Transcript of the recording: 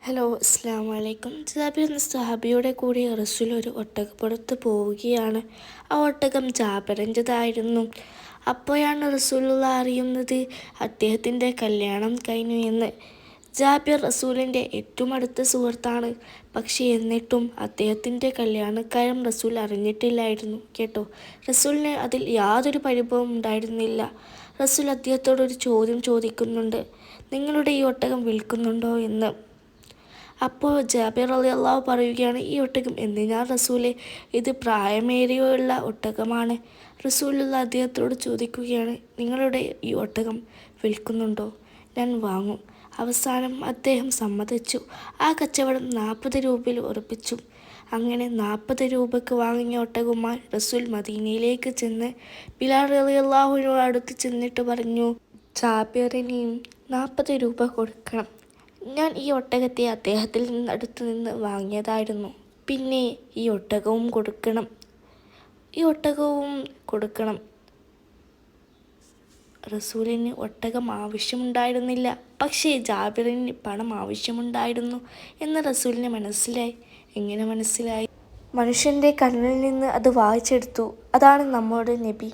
Hello, അസ്സാം വലൈക്കും. ജാബിർ എന്ന സഹാബിയുടെ കൂടെ റസൂൽ ഒരു ഒട്ടകപ്പുറത്ത് പോവുകയാണ്. ആ ഒട്ടകം ജാബിറിൻ്റെതായിരുന്നു. അപ്പോഴാണ് റസൂലുള്ള അറിയുന്നത് അദ്ദേഹത്തിൻ്റെ കല്യാണം കഴിഞ്ഞു എന്ന്. ജാബിർ റസൂലിൻ്റെ ഏറ്റവും അടുത്ത സുഹൃത്താണ്. പക്ഷേ എന്നിട്ടും അദ്ദേഹത്തിൻ്റെ കല്യാണക്കാര്യം റസൂൽ അറിഞ്ഞിട്ടില്ലായിരുന്നു കേട്ടോ. റസൂലിന് അതിൽ യാതൊരു പരിഭവവും ഉണ്ടായിരുന്നില്ല. റസൂൽ അദ്ദേഹത്തോടൊരു ചോദ്യം ചോദിക്കുന്നുണ്ട്, നിങ്ങളുടെ ഈ ഒട്ടകം വിൽക്കുന്നുണ്ടോ എന്ന്. അപ്പോൾ ജാബിർ റളിയല്ലാഹു പറയുകയാണ്, ഈ ഒട്ടകം എന്തിനാ റസൂലെ, ഇത് പ്രായമേറിയുള്ള ഒട്ടകമാണ്. റസൂലുള്ള അദ്ദേഹത്തോട് ചോദിക്കുകയാണ്, നിങ്ങളുടെ ഈ ഒട്ടകം വിൽക്കുന്നുണ്ടോ, ഞാൻ വാങ്ങും. അവസാനം അദ്ദേഹം സമ്മതിച്ചു. ആ കച്ചവടം 40 രൂപയിൽ ഉറപ്പിച്ചു. അങ്ങനെ 40 രൂപയ്ക്ക് വാങ്ങിയ ഒട്ടകവുമായി റസൂൽ മദീനയിലേക്ക് ചെന്ന് ബിലാൽ റളിയല്ലാഹുവിനോട് അടുത്ത് ചെന്നിട്ട് പറഞ്ഞു, ജാബിറിനെയും 40 രൂപ കൊടുക്കണം. ഞാൻ ഈ ഒട്ടകത്തെ അദ്ദേഹത്തിൽ അടുത്ത് നിന്ന് വാങ്ങിയതായിരുന്നു. പിന്നെ ഈ ഒട്ടകവും കൊടുക്കണം. റസൂലിന് ഒട്ടകം ആവശ്യമുണ്ടായിരുന്നില്ല, പക്ഷേ ജാബിറിന് പണം ആവശ്യമുണ്ടായിരുന്നു എന്ന് റസൂലിന് മനസ്സിലായി. എങ്ങനെ മനസ്സിലായി? മനുഷ്യൻ്റെ കണ്ണിൽ നിന്ന് അത് വായിച്ചെടുത്തു. അതാണ് നമ്മുടെ നബി.